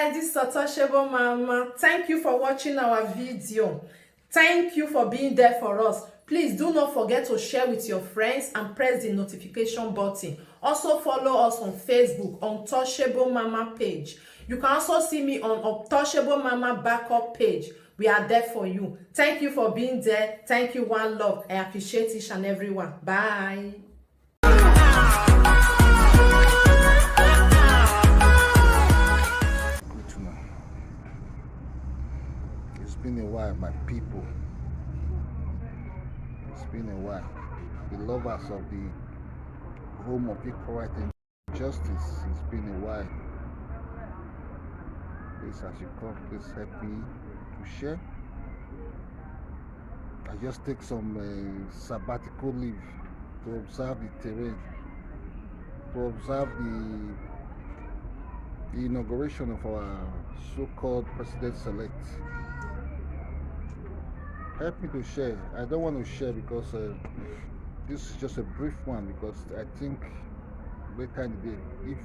guys, this is Untouchable Mama. Thank you for watching our video. Thank you for being there for us. Please do not forget to share with your friends and press the notification button. Also follow us on Facebook, Untouchable Mama page. You can also see me on Untouchable Mama backup page. We are there for you. Thank you for being there. Thank you, one love. I appreciate each and everyone. Bye. It's been a while, my people. It's been a while. The lovers of the home of equal right and justice. It's been a while. Please, as you come, please help me to share. I just take some sabbatical leave to observe the terrain, to observe the inauguration of our so-called president-elect. Help me to share. I don't want to share because this is just a brief one, because I think later in the day, if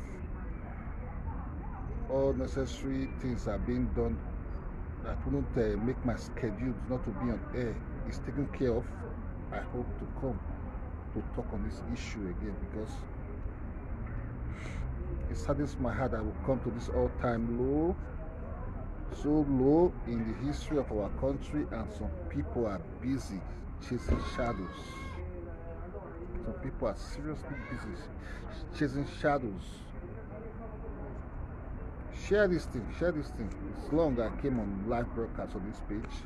all necessary things are being done that wouldn't make my schedule not to be on air is taken care of, I hope to come to talk on this issue again, because it saddens my heart that I will come to this all-time low, so low in the history of our country, and some people are busy chasing shadows. Some people are seriously busy chasing shadows. Share this thing, share this thing. It's long I came on live broadcast on this page.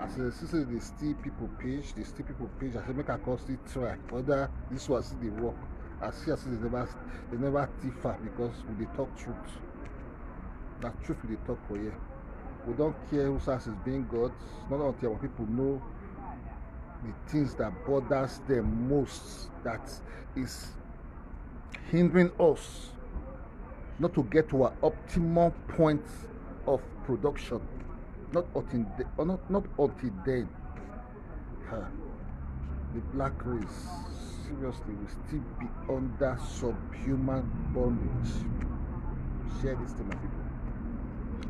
As this is the Still People page, I said make a call still try. Whether this was the work. I see they never differ, because we dey talk truth. That truth we dey talk for here. We don't care whose house is being God. Not until our people know the things that bothers them most, that is hindering us not to get to our optimal point of production. Not until then. The black race, seriously, will still be under subhuman bondage. Share this thing, my people.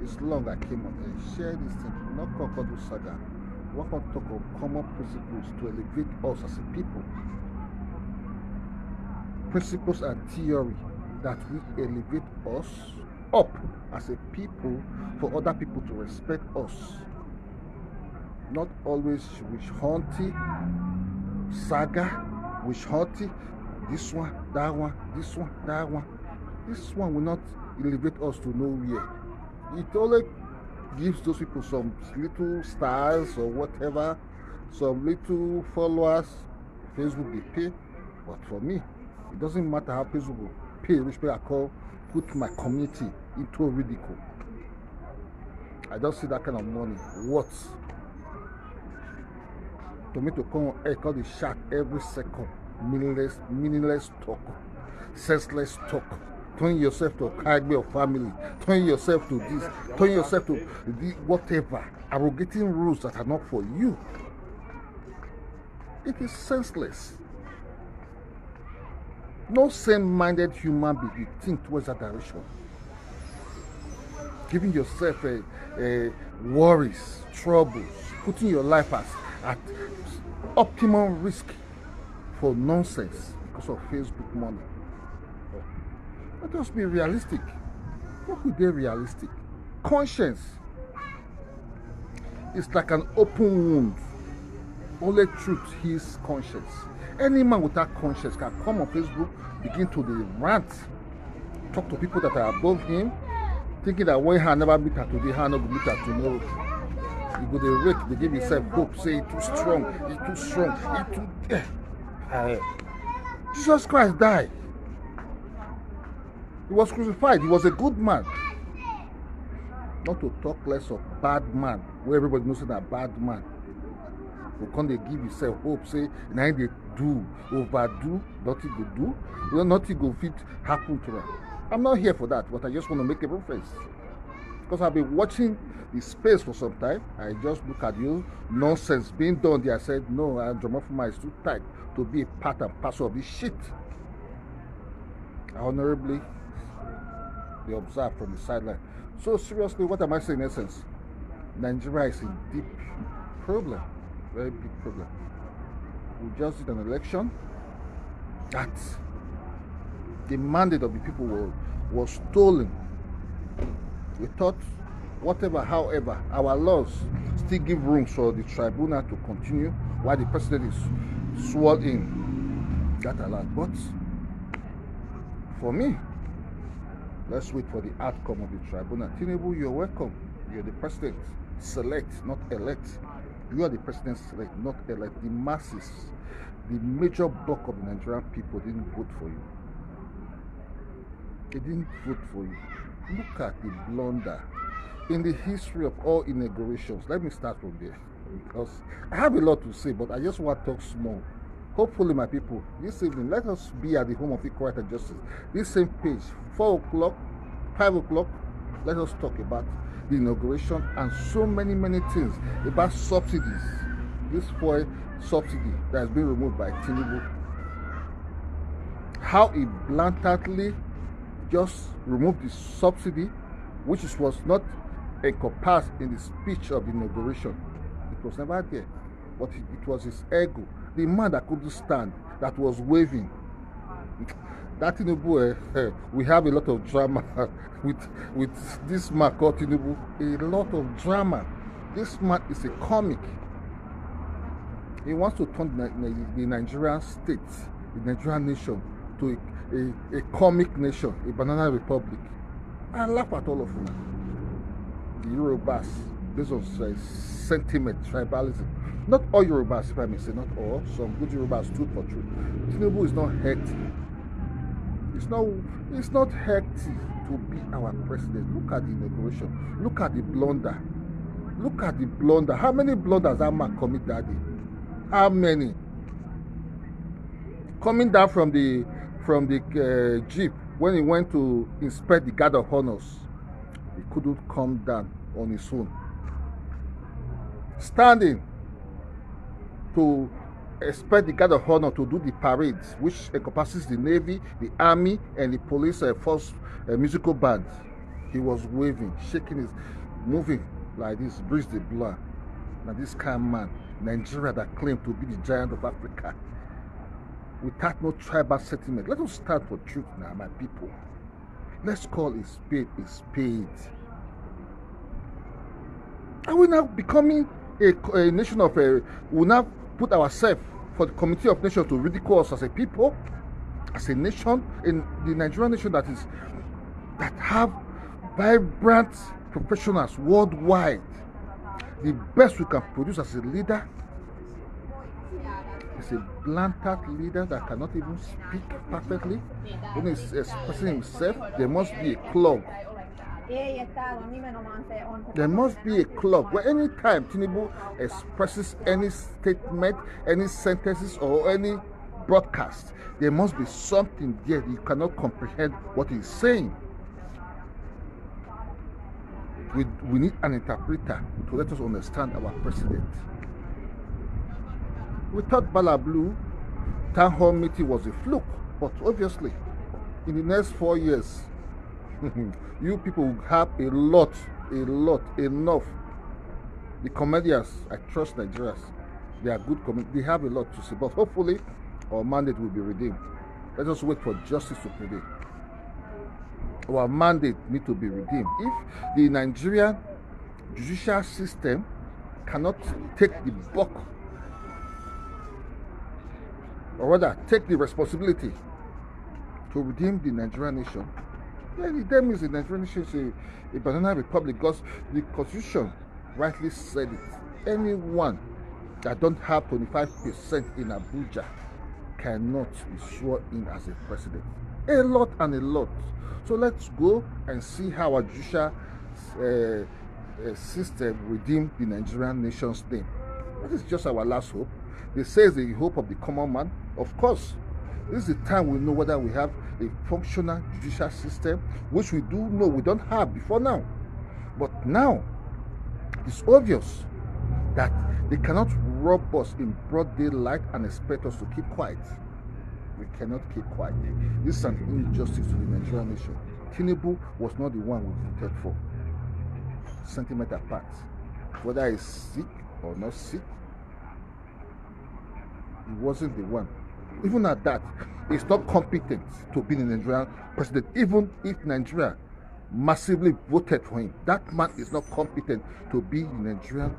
It's long I came on here. Share this thing. Not Kokodu Saga. We want to talk of common principles to elevate us as a people. Principles and theory that will elevate us up as a people, for other people to respect us. Not always witch hunting, saga, witch hunting, this one, that one, this one, that one. This one will not elevate us to nowhere. It only gives those people some little stars or whatever, some little followers. Facebook they pay, but for me, it doesn't matter how Facebook will pay, which way I call, put my community into ridicule. I don't see that kind of money. What? To me to come on air, call the shark every second. Meaningless talk, senseless talk. Turn yourself to carry your family. Turn yourself to this. Turn yourself to the whatever. Arrogating rules that are not for you. It is senseless. No sane-minded human being will think towards that direction. Giving yourself worries, troubles, putting your life at optimum risk for nonsense because of Facebook money. Let us be realistic. What could they realistic? Conscience is like an open wound. Only truth heals conscience. Any man without conscience can come on Facebook, begin to rant, talk to people that are above him, thinking that when he never meet her today, he not meet her tomorrow. You go the rake, they give yourself hope, say it's too strong, Jesus Christ died. He was crucified. He was a good man. Not to talk less of bad man, where everybody knows that a bad man. You can't they give yourself hope, say, now they do, overdo, nothing go do, nothing go fit happen to them. I'm not here for that, but I just want to make a reference. Because I've been watching the space for some time. I just look at you, nonsense being done there. I said, no, Omofuma is too tight to be a part and parcel of this shit. I honorably they observe from the sideline. So seriously, what am I saying in essence? Nigeria is a deep problem, very big problem. We just did an election that the mandate of the people was stolen. We thought, whatever, however, our laws still give room for the tribunal to continue while the president is sworn in. That allowed. But for me, let's wait for the outcome of the tribunal. Tinubu, you're welcome. You're the president. Select, not elect. You are the president select, not elect. The masses, the major bulk of the Nigerian people didn't vote for you. They didn't vote for you. Look at the blunder in the history of all inaugurations. Let me start from there, because I have a lot to say, but I just want to talk small. Hopefully, my people, this evening, let us be at the home of equal right and justice. This same page, 4 o'clock, 5 o'clock, let us talk about the inauguration and so many things about subsidies. This fuel subsidy that has been removed by Tinubu. How he blatantly just removed the subsidy, which was not encompassed in the speech of the inauguration. It was never there, but it was his ego, the man that couldn't stand, that was waving. That Tinubu, we have a lot of drama with this man called Tinubu. A lot of drama. This man is a comic. He wants to turn the Nigerian state, the Nigerian nation, to a comic nation, a banana republic. I laugh at all of them. The Yorubas, based on sentiment, tribalism. Not all Yorubas, if I may say, not all. Some good Yorubas stood for truth. Tinubu is not hurting. It's not hurting to be our president. Look at the inauguration. Look at the blunder. Look at the blunder. How many blunders that man commit that day? How many? Coming down from the jeep when he went to inspect the guard of honors, he couldn't come down on his own. Standing to expect the guard of honor to do the parades, which encompasses the navy, the army, and the police force musical band. He was waving, shaking his, moving like this, breeze the blood. Now this kind of man, Nigeria, that claimed to be the giant of Africa, without no tribal sentiment. Let us stand for truth now, my people. Let's call a spade a spade. Are we now becoming a nation of we now put ourselves for the Committee of Nations to ridicule us as a people, as a nation, in the Nigerian nation that have vibrant professionals worldwide. The best we can produce as a leader is a blatant leader that cannot even speak perfectly. When he's expressing himself, there must be a clog. There must be a clog where any time Tinubu expresses any statement, any sentences, or any broadcast, there must be something there you cannot comprehend what he's saying. We need an interpreter to let us understand our president. We thought Bala Blue town hall meeting was a fluke, but obviously, in the next 4 years, you people will have enough. The comedians, I trust Nigerians, they are good comedians. They have a lot to say, but hopefully, our mandate will be redeemed. Let us wait for justice to prevail. Our mandate needs to be redeemed. If the Nigerian judicial system cannot take the buck, or rather take the responsibility to redeem the Nigerian nation, then that means the Nigerian nation is a banana republic, because the Constitution rightly said it. Anyone that don't have 25% in Abuja cannot be sworn in as a president. A lot and a lot. So let's go and see how our judicial system redeem the Nigerian nation's name. That is just our last hope. They say it's the hope of the common man. Of course, this is the time we know whether we have a functional judicial system, which we do know we don't have before now. But now, it's obvious that they cannot rob us in broad daylight and expect us to keep quiet. We cannot keep quiet. This is an injustice to the Nigerian nation. Tinubu was not the one we voted for. Sentiment apart. Whether he's sick or not sick, he wasn't the one. Even at that, he's not competent to be the Nigerian president. Even if Nigeria massively voted for him, that man is not competent to be the Nigerian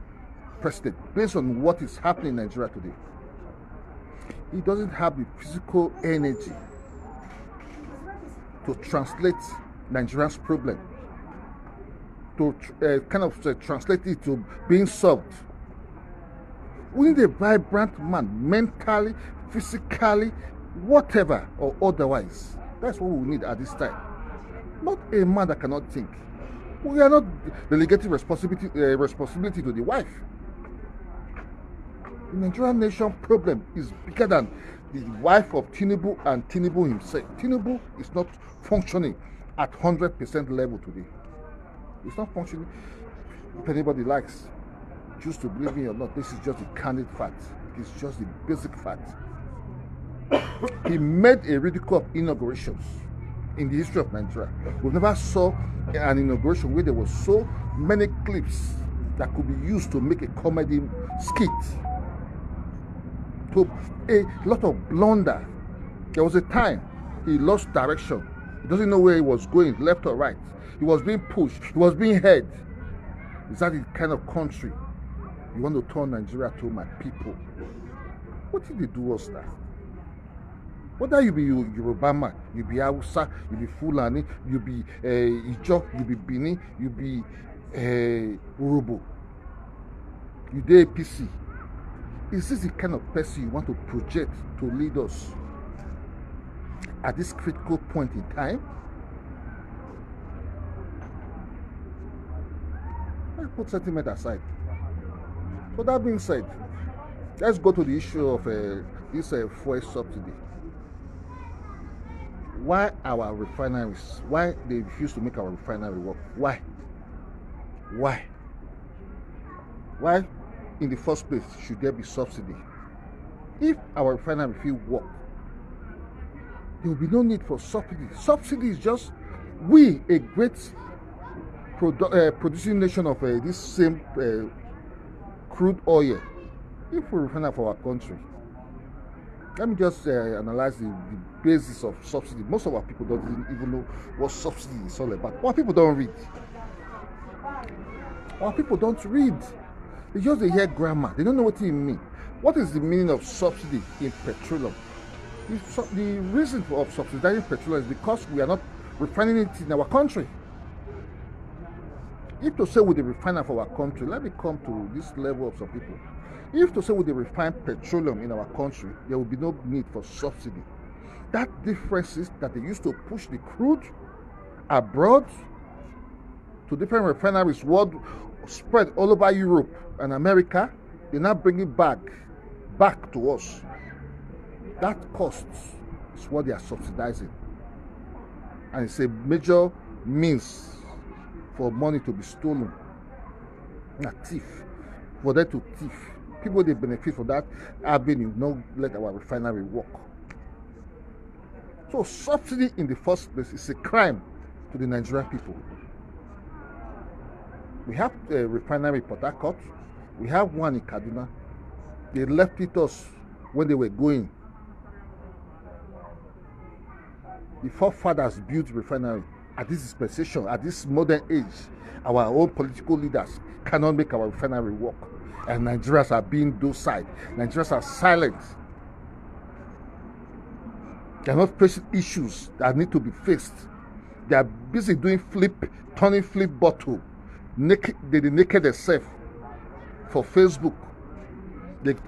president based on what is happening in Nigeria today. He doesn't have the physical energy to translate Nigeria's problem, to translate it to being solved. We need a vibrant man, mentally, physically, whatever or otherwise. That's what we need at this time. Not a man that cannot think. We are not delegating responsibility to the wife. The Nigerian nation problem is bigger than the wife of Tinubu and Tinubu himself. Tinubu is not functioning at 100% level today. It's not functioning. If anybody likes, choose to believe me or not, this is just the candid fact. It's just the basic fact. He made a ridicule of inaugurations in the history of Nigeria. We never saw an inauguration where there were so many clips that could be used to make a comedy skit. To a lot of blunder. There was a time he lost direction. He doesn't know where he was going, left or right. He was being pushed. He was being held. Is that the kind of country you want to turn Nigeria to, my people? What did they do us that? Whether you be Yoruba man, you be Hausa, you be Fulani, you be Ijo, you be Bini, you be Urobo, you dey APC. Is this the kind of person you want to project to lead us at this critical point in time? Let's put sentiment aside. So that being said, let's go to the issue of this fuel subsidy. Why our refineries? Why they refuse to make our refinery work? Why? Why? Why, in the first place, should there be subsidy? If our refinery field work, there will be no need for subsidy. Subsidy is just we, a great producing nation of this same crude oil. If we refine for our country, let me just analyze the basis of subsidy. Most of our people don't even know what subsidy is all about. Our people don't read. Our people don't read. They just hear grammar. They don't know what it means. What is the meaning of subsidy in petroleum? The reason of subsidizing petroleum is because we are not refining it in our country. If to say with the refiner for our country, let me come to this level of some people. If to say with the refined petroleum in our country, there will be no need for subsidy. That difference is that they used to push the crude abroad to different refineries spread all over Europe and America. They now bring it back to us. That cost is what they are subsidizing. And it's a major means for money to be stolen. Not thief. For them to thief. People, they benefit from that avenue, not let our refinery work. So subsidy in the first place is a crime to the Nigerian people. We have a refinery in Port Harcourt. We have one in Kaduna. They left it us when they were going. The forefathers built refinery. At this dispensation, at this modern age, our own political leaders cannot make our refinery work. And Nigerians are being docile. Nigerians are silent. They are not facing issues that need to be faced. They are busy doing turning flip bottle. They naked themselves for Facebook.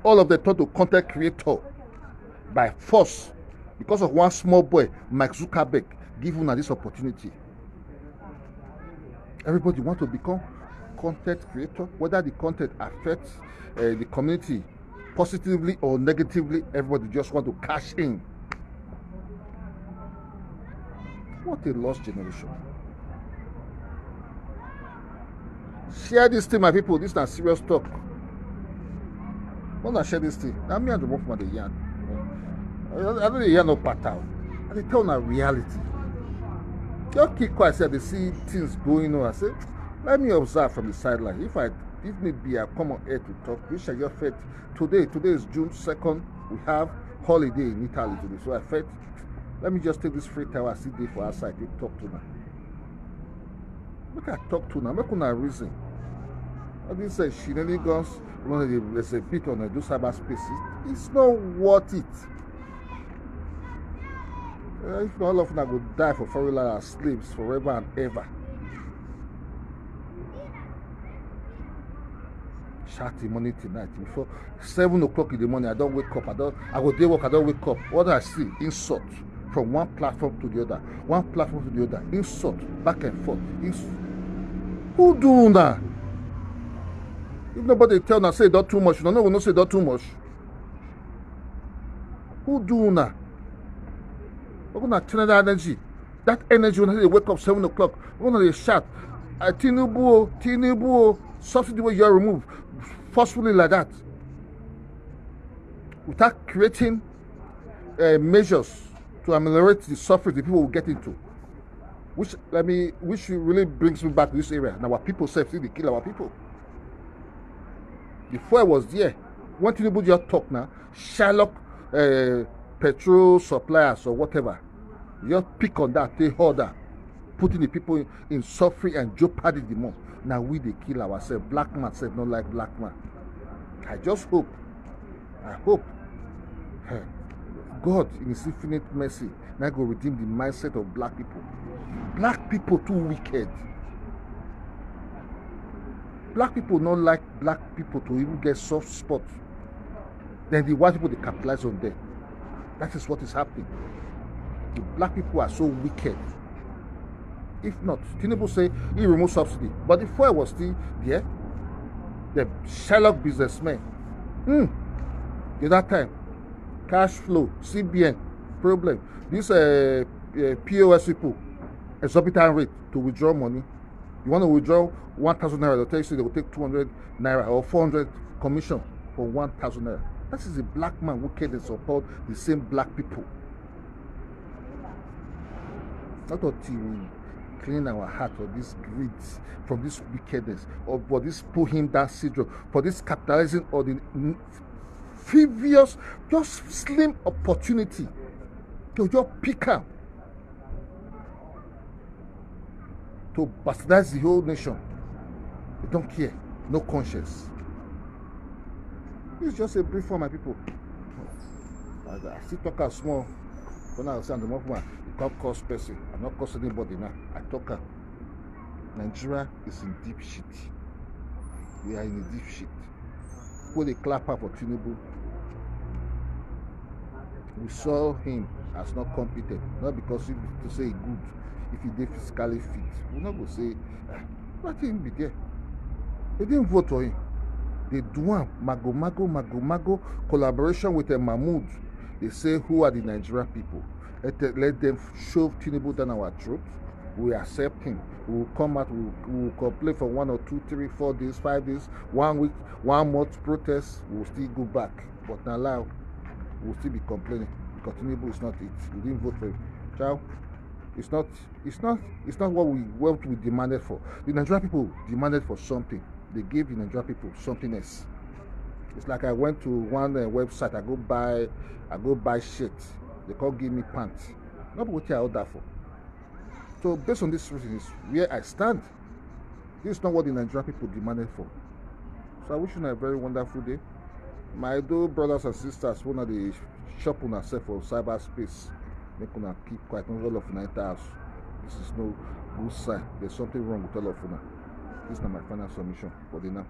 All of them turn to content creator by force because of one small boy, Mark Zuckerberg, give una this opportunity. Everybody want to become content creator, whether the content affects the community positively or negatively. Everybody just want to cash in. What a lost generation. Share this thing, my people. This is not serious talk. When I share this thing, now me and the Omofuma the yarn. I don't hear no pattern. I tell na reality. just keep quiet. Say they see things going on. I say, let me observe from the sideline. If need be, I come on air to talk. Which I just felt today. Today is June 2nd. We have holiday in Italy today. So I felt, let me just take this free time I sit there for outside to talk to them. Make I talk to them. Make una reason. All these shenanigans, there's a bit on those cyberspace. It's not worth it. If not, all of them will die for foreign land as slaves forever and ever. Shouting money tonight before 7 o'clock in the morning. I don't wake up. I go day work. I don't wake up. What do I see? Insult from one platform to the other. One platform to the other. Insult back and forth. Insult. Who do that? If nobody tell now say don't too much. No, we not say don't too much. Who do that? We're gonna turn that energy. That energy when they wake up 7 o'clock. We're gonna shout. Tinubu, subsidy where you are removed forcefully like that. Without creating measures to ameliorate the suffering the people will get into. Which really brings me back to this area. Now our people say they kill our people. Before I was there, when Tinubu just talk now, Sherlock petrol suppliers or whatever, you just pick on that, they order, putting the people in suffering and jeopardy the more. Now we they kill ourselves. Black man said not like black man. I hope God in his infinite mercy now go redeem the mindset of black people. Black people too wicked. Black people not like black people to even get soft spot. Then the white people they capitalize on them. That is what is happening. The black people are so wicked. If not, Tinubu say he removed subsidy, but the fuel was still there. The Sherlock businessmen. At that time, cash flow, CBN problem. This POS people, exorbitant rate to withdraw money. You want to withdraw 1,000 naira, they'll tell you they will take 200 naira or 400 commission for 1,000 naira. That is a black man wicked and support the same black people. Not until we clean our heart for this greed, from this wickedness, or for this pull him down syndrome, for this capitalizing on the previous, just slim opportunity to just pick up, to bastardize the whole nation. They don't care, no conscience. It's just a brief for my people. I still talk as small. When I was on the Omofuma, it can't cost person. I'm not cost anybody now. I talk. Nigeria is in deep shit. We are in a deep shit. When they clap up for Tinubu, we saw him as not competent. Not because he to say good. If he did physically fit, we're not going to say, let him be there. They didn't vote for him. They do one mago collaboration with a Mahmoud. They say, who are the Nigerian people? Let them shove Tinubu down our throat. We accept him. We will come out, we will complain for 1 or 2, 3, 4 days, 5 days, 1 week, 1 month protest. We will still go back. But now, we will still be complaining because Tinubu is not it. We didn't vote for him. Ciao. It's not what we demanded for. The Nigerian people demanded for something. They gave the Nigerian people something else. It's like I went to one website, I go buy shit. They can't give me pants. Not what I order for. So based on this reason is where I stand. This is not what the Nigerian people demanded for. So I wish you a very wonderful day. My dear brothers and sisters, one of the shop on herself for cyberspace. Make una keep quiet, not all of una enter house. This is no good sign. There's something wrong with all of una. This is not my final submission for the now.